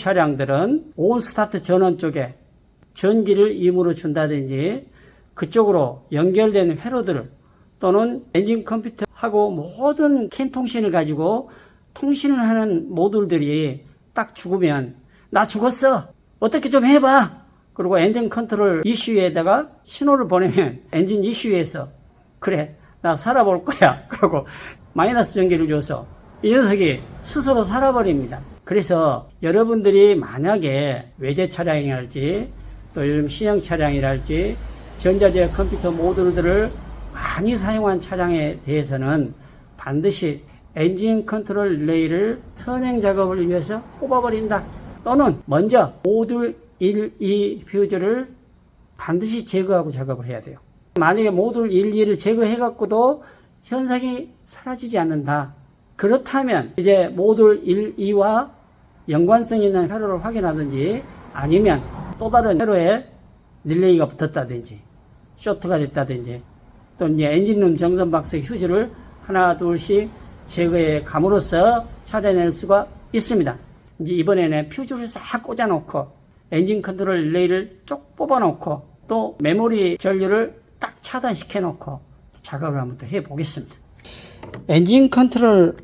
차량들은 온 스타트 전원 쪽에 전기를 임으로 준다든지 그쪽으로 연결된 회로들 또는 엔진 컴퓨터하고 모든 캔 통신을 가지고 통신을 하는 모듈들이 딱 죽으면 나 죽었어 어떻게 좀 해봐 그리고 엔진 컨트롤 이슈에다가 신호를 보내면 엔진 이슈에서 그래 나 살아볼 거야 그러고 마이너스 전기를 줘서 이 녀석이 스스로 살아버립니다. 그래서 여러분들이 만약에 외제 차량이랄지 또 요즘 신형 차량이랄지 전자제어 컴퓨터 모듈들을 많이 사용한 차량에 대해서는 반드시 엔진 컨트롤 릴레이를 선행 작업을 위해서 뽑아버린다. 또는 먼저 모듈 1, 2 퓨즈를 반드시 제거하고 작업을 해야 돼요. 만약에 모듈 1, 2를 제거해갖고도 현상이 사라지지 않는다. 그렇다면 이제 모듈 1, 2와 연관성 있는 회로를 확인하든지 아니면 또 다른 회로에 릴레이가 붙었다든지 쇼트가 됐다든지 또 이제 엔진룸 정선 박스 휴즈를 하나 둘씩 제거해 감으로써 찾아낼 수가 있습니다. 이제 이번에는 퓨즈를 싹 꽂아 놓고 엔진 컨트롤 릴레이를 쭉 뽑아 놓고 또 메모리 전류를 딱 차단시켜 놓고 작업을 한번 더 해 보겠습니다. 엔진 컨트롤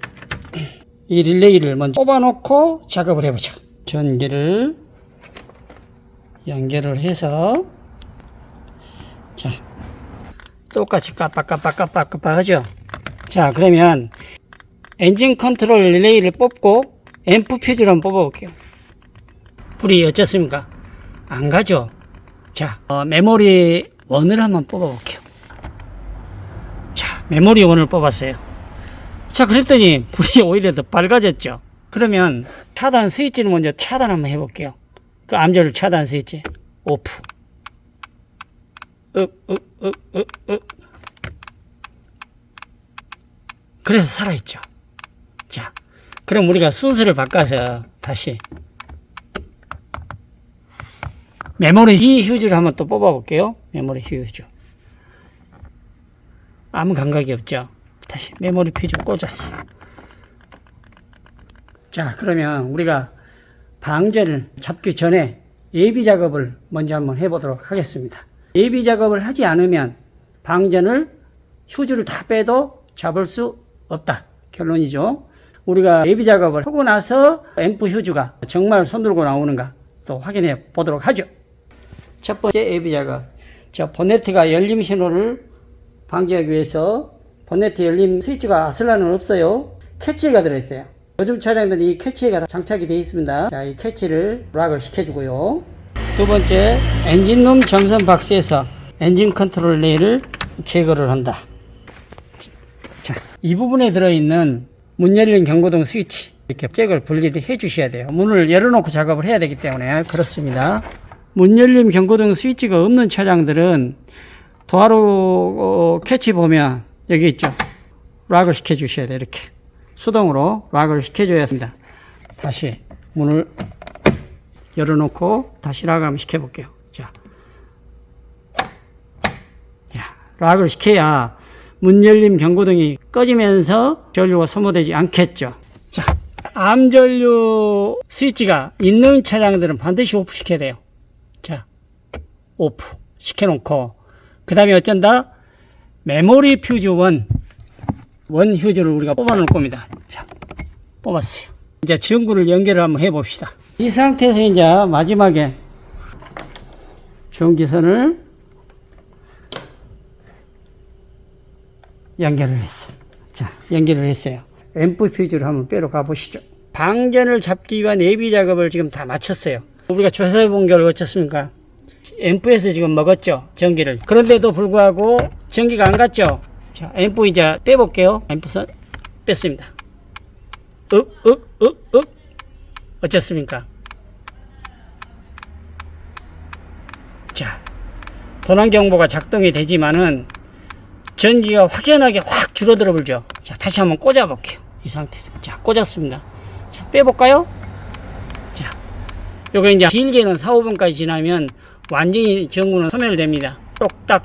이 릴레이를 먼저 뽑아 놓고 작업을 해보죠. 전기를 연결을 해서 자 똑같이 깜빡깜빡깜빡깜빡 하죠. 자 그러면 엔진 컨트롤 릴레이를 뽑고 앰프 퓨즈를 한번 뽑아 볼게요. 불이 어떻습니까? 안 가죠. 자 메모리 1을 한번 뽑아 볼게요. 자 메모리 1을 뽑았어요. 자 그랬더니 불이 오히려 더 밝아졌죠. 그러면 차단 스위치를 먼저 차단 한번 해볼게요. 그 암전류 차단 스위치 오프 그래서 살아있죠. 자 그럼 우리가 순서를 바꿔서 다시 메모리 이 휴즈를 한번 또 뽑아 볼게요. 메모리 휴즈 아무 감각이 없죠. 다시 메모리 퓨즈 꽂았어요. 자 그러면 우리가 방전을 잡기 전에 예비 작업을 먼저 한번 해보도록 하겠습니다. 예비 작업을 하지 않으면 방전을 휴즈를 다 빼도 잡을 수 없다 결론이죠. 우리가 예비 작업을 하고 나서 앰프 휴즈가 정말 손들고 나오는가 또 확인해 보도록 하죠. 첫 번째 예비 작업. 자 본네트가 열림 신호를 방지하기 위해서 본네트 열림 스위치가 아슬란은 없어요. 캐치가 들어있어요. 요즘 차량들은 이 캐치가 장착이 되어 있습니다. 자, 이 캐치를 락을 시켜주고요. 두 번째, 엔진룸 정선 박스에서 엔진 컨트롤 릴레이를 제거를 한다. 자, 이 부분에 들어있는 문 열린 경고등 스위치 이렇게 잭을 분리를 해 주셔야 돼요. 문을 열어놓고 작업을 해야 되기 때문에 그렇습니다. 문 열림 경고등 스위치가 없는 차량들은 도화로 캐치 보면 여기 있죠. 락을 시켜 주셔야 돼요. 이렇게 수동으로 락을 시켜 줘야 합니다. 다시 문을 열어놓고 다시 락을 한번 시켜 볼게요. 자, 락을 시켜야 문 열림 경고등이 꺼지면서 전류가 소모되지 않겠죠. 자, 암전류 스위치가 있는 차량들은 반드시 오프 시켜야 돼요. 자, 오프 시켜놓고 그 다음에 어쩐다? 메모리 퓨즈 원 휴즈를 우리가 뽑아 놓을 겁니다. 자, 뽑았어요. 이제 전구를 연결을 한번 해 봅시다. 이 상태에서 이제 마지막에 전기선을 연결을 했어요. 자, 연결을 했어요. 앰프 퓨즈를 한번 빼러 가보시죠. 방전을 잡기 위한 예비 작업을 지금 다 마쳤어요. 우리가 조사해 본 결과 어떻습니까? 앰프에서 지금 먹었죠, 전기를. 그런데도 불구하고 전기가 안 갔죠. 자, 앰프 이제 빼볼게요. 앰프선 뺐습니다. 어쨌습니까? 자, 도난경보가 작동이 되지만은 전기가 확연하게 확 줄어들어 버리죠. 자, 다시 한번 꽂아 볼게요. 이 상태에서. 자, 꽂았습니다. 자, 빼볼까요? 자, 요거 이제 길게는 4, 5분까지 지나면 완전히 전구는 소멸됩니다.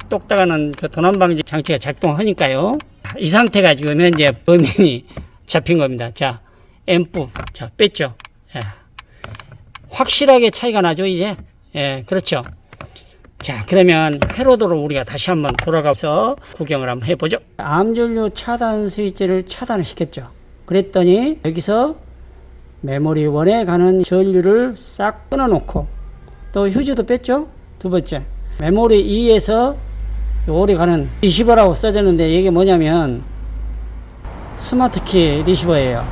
똑딱 하는 그 도난방지 장치가 작동하니까요. 이 상태가 지금 현재 범인이 잡힌 겁니다. 자, 앰프. 자, 뺐죠. 자, 확실하게 차이가 나죠, 이제. 예, 그렇죠. 자, 그러면 회로도로 우리가 다시 한번 돌아가서 구경을 한번 해보죠. 암전류 차단 스위치를 차단을 시켰죠. 그랬더니 여기서 메모리 1에 가는 전류를 싹 끊어놓고 또 휴지도 뺐죠. 두 번째, 메모리 2에서 요리 가는 리시버라고 써졌는데 이게 뭐냐면 스마트키 리시버예요.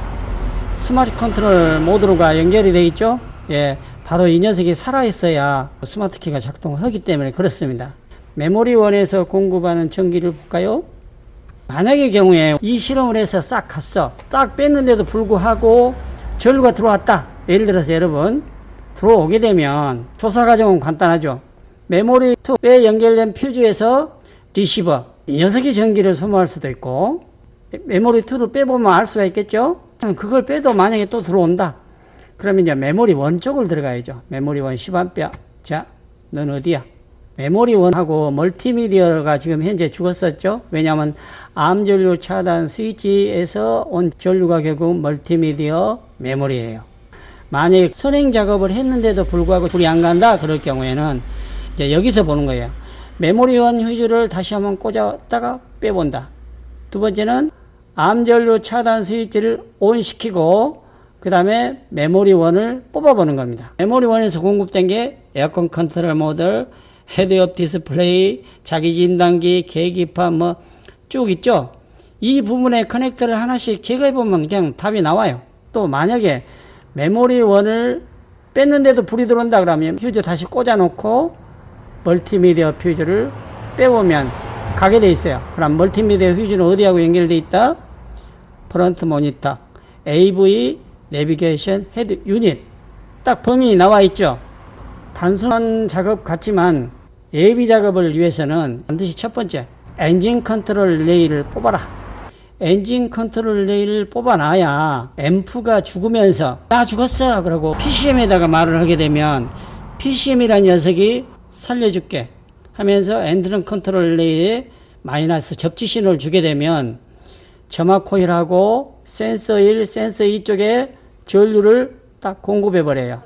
스마트 컨트롤 모드로가 연결이 되어 있죠. 예, 바로 이 녀석이 살아있어야 스마트키가 작동을 하기 때문에 그렇습니다. 메모리 1에서 공급하는 전기를 볼까요? 만약의 경우에 이 실험을 해서 싹 갔어. 싹 뺐는데도 불구하고 전류가 들어왔다. 예를 들어서 여러분 들어오게 되면 조사 과정은 간단하죠. 메모리 2에 연결된 퓨즈에서 리시버, 이 녀석이 전기를 소모할 수도 있고 메모리 2를 빼보면 알 수가 있겠죠. 그걸 빼도 만약에 또 들어온다. 그러면 이제 메모리 1 쪽을 들어가야죠. 메모리 1 10A. 자, 넌 어디야? 메모리 1하고 멀티미디어가 지금 현재 죽었었죠. 왜냐하면 암 전류 차단 스위치에서 온 전류가 결국 멀티미디어 메모리예요. 만약에 선행 작업을 했는데도 불구하고 불이 안 간다. 그럴 경우에는 이제 여기서 보는 거예요. 메모리 1 휴지를 다시 한번 꽂았다가 빼본다. 두 번째는 암 전류 차단 스위치를 온 시키고 그 다음에 메모리 1을 뽑아보는 겁니다. 메모리 1에서 공급된 게 에어컨 컨트롤 모드, 헤드업 디스플레이, 자기 진단기, 계기판 뭐 쭉 있죠. 이 부분에 커넥터를 하나씩 제거해보면 그냥 답이 나와요. 또 만약에 메모리 1을 뺐는데도 불이 들어온다 그러면 퓨즈 다시 꽂아놓고 멀티미디어 퓨즈를 빼보면 가게 돼 있어요. 그럼 멀티미디어 퓨즈는 어디하고 연결돼 있다? 프런트 모니터, AV, 내비게이션, 헤드 유닛. 딱 범위 나와 있죠. 단순한 작업 같지만 예비 작업을 위해서는 반드시 첫 번째 엔진 컨트롤 릴레이를 뽑아라. 엔진 컨트롤 릴레이를 뽑아놔야 앰프가 죽으면서 나 죽었어 그러고 PCM에다가 말을 하게 되면 PCM이라는 녀석이 살려줄게 하면서 엔진 컨트롤 릴레이에 마이너스 접지 신호를 주게 되면 점화 코일하고 센서 1, 센서 2 쪽에 전류를 딱 공급해 버려요.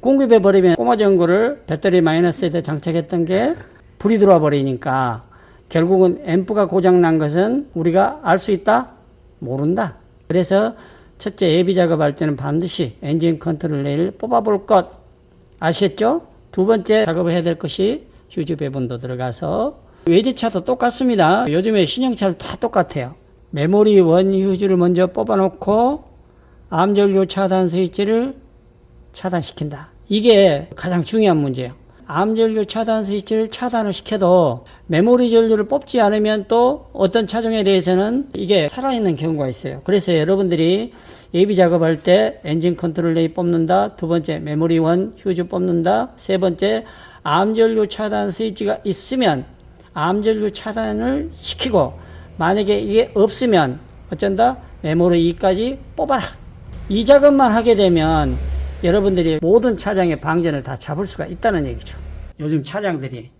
공급해 버리면 꼬마 전구를 배터리 마이너스에서 장착했던 게 불이 들어와 버리니까 결국은 앰프가 고장 난 것은 우리가 알 수 있다? 모른다. 그래서 첫째 예비 작업할 때는 반드시 엔진 컨트롤 레일을 뽑아볼 것 아셨죠? 두 번째 작업을 해야 될 것이 휴지 배분도 들어가서 외제차도 똑같습니다. 요즘에 신형차를 다 똑같아요. 메모리 1 휴지를 먼저 뽑아놓고 암 전류 차단 스위치를 차단시킨다. 이게 가장 중요한 문제예요. 암 전류 차단 스위치를 차단을 시켜도 메모리 전류를 뽑지 않으면 또 어떤 차종에 대해서는 이게 살아있는 경우가 있어요. 그래서 여러분들이 예비 작업할 때 엔진 컨트롤 레이 뽑는다. 두 번째 메모리 1 휴지 뽑는다. 세 번째 암 전류 차단 스위치가 있으면 암 전류 차단을 시키고 만약에 이게 없으면 어쩐다? 메모리 2까지 뽑아라. 이 작업만 하게 되면 여러분들이 모든 차량의 방전을 다 잡을 수가 있다는 얘기죠. 요즘 차량들이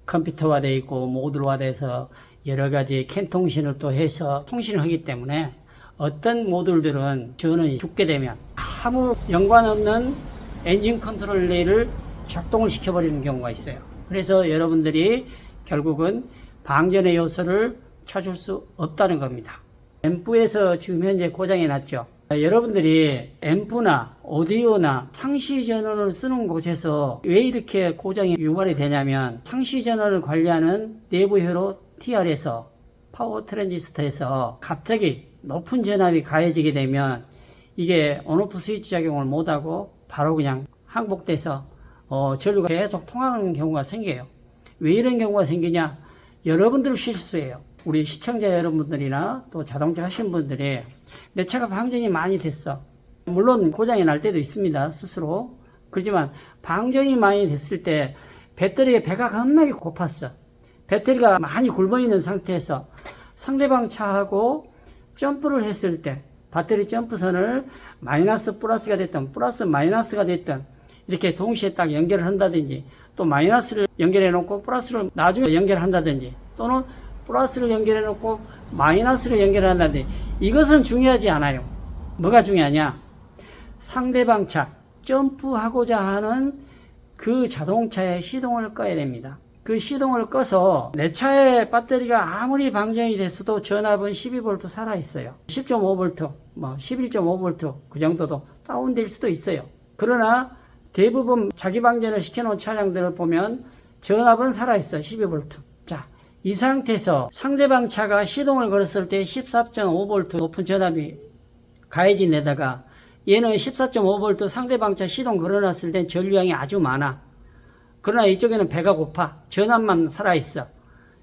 컴퓨터화 되어 있고 모듈화 돼서 여러 가지 캔 통신을 또 해서 통신을 하기 때문에 어떤 모듈들은 전원이 죽게 되면 아무 연관 없는 엔진 컨트롤 릴레이를 작동을 시켜버리는 경우가 있어요. 그래서 여러분들이 결국은 방전의 요소를 찾을 수 없다는 겁니다. 앰프에서 지금 현재 고장이 났죠. 여러분들이 앰프나 오디오나 상시 전원을 쓰는 곳에서 왜 이렇게 고장이 유발이 되냐면 상시 전원을 관리하는 내부 회로 TR에서 파워 트랜지스터에서 갑자기 높은 전압이 가해지게 되면 이게 온오프 스위치 작용을 못하고 바로 그냥 항복돼서 전류가 계속 통하는 경우가 생겨요. 왜 이런 경우가 생기냐? 여러분들 실수예요. 우리 시청자 여러분들이나 또 자동차 하신 분들이 내 차가 방전이 많이 됐어. 물론 고장이 날 때도 있습니다. 스스로. 그렇지만 방전이 많이 됐을 때 배터리의 배가 겁나게 고팠어. 배터리가 많이 굶어있는 상태에서 상대방 차하고 점프를 했을 때 배터리 점프선을 마이너스 플러스가 됐든 플러스 마이너스가 됐든 이렇게 동시에 딱 연결을 한다든지 또 마이너스를 연결해 놓고 플러스를 나중에 연결한다든지 또는 플러스를 연결해 놓고 마이너스를 연결한다든지 이것은 중요하지 않아요. 뭐가 중요하냐? 상대방 차, 점프하고자 하는 그 자동차의 시동을 꺼야 됩니다. 그 시동을 꺼서 내 차의 배터리가 아무리 방전이 됐어도 전압은 12V 살아있어요. 10.5V, 11.5V 그 정도도 다운될 수도 있어요. 그러나 대부분 자기 방전을 시켜놓은 차량들을 보면 전압은 살아있어요. 12V. 자, 이 상태에서 상대방 차가 시동을 걸었을 때 14.5V 높은 전압이 가해진데다가 얘는 14.5V 상대방 차 시동 걸어놨을 땐 전류량이 아주 많아. 그러나 이쪽에는 배가 고파. 전압만 살아있어.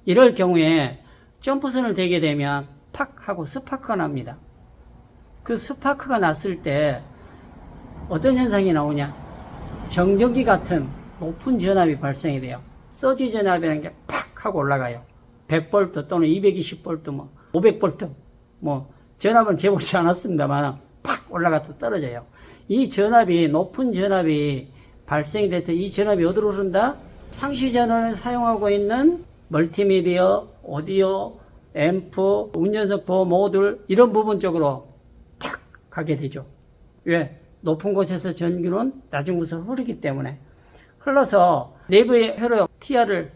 이럴 경우에 점프선을 대게 되면 팍 하고 스파크가 납니다. 그 스파크가 났을 때 어떤 현상이 나오냐? 정전기 같은 높은 전압이 발생이 돼요. 서지 전압이라는 게 팍 하고 올라가요. 100V 또는 220V, 500V. 전압은 재보지 않았습니다만 팍 올라가서 떨어져요. 이 전압이, 높은 전압이 발생이 됐을 때 이 전압이 어디로 흐른다? 상시 전원을 사용하고 있는 멀티미디어, 오디오, 앰프, 운전석 도어 모듈 이런 부분 쪽으로 탁 가게 되죠. 왜? 높은 곳에서 전기는 낮은 곳으로 흐르기 때문에 흘러서 내부의 회로 TR을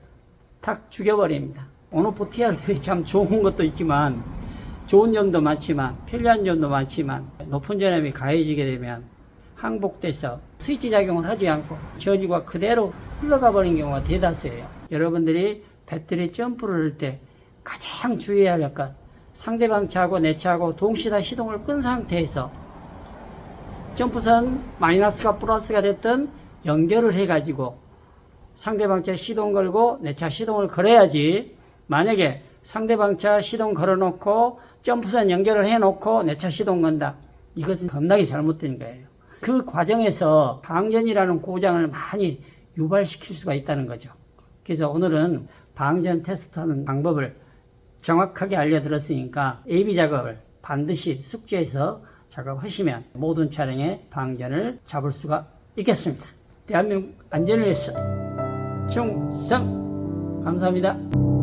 탁 죽여버립니다. 온오프 TR들이 참 좋은 것도 있지만 좋은 점도 많지만 편리한 점도 많지만 높은 전압이 가해지게 되면 항복돼서 스위치 작용을 하지 않고 전기가 그대로 흘러가 버린 경우가 대다수예요. 여러분들이 배터리 점프를 할 때 가장 주의해야 할 것, 상대방 차하고 내 차하고 동시에 다 시동을 끈 상태에서 점프선 마이너스가 플러스가 됐든 연결을 해가지고 상대방 차 시동 걸고 내 차 시동을 걸어야지. 만약에 상대방 차 시동 걸어놓고 점프선 연결을 해놓고 내 차 시동 건다. 이것은 겁나게 잘못된 거예요. 그 과정에서 방전이라는 고장을 많이 유발시킬 수가 있다는 거죠. 그래서 오늘은 방전 테스트하는 방법을 정확하게 알려드렸으니까 AV 작업을 반드시 숙지해서 작업하시면 모든 차량의 방전을 잡을 수가 있겠습니다. 대한민국 안전을 위해서 충성! 감사합니다.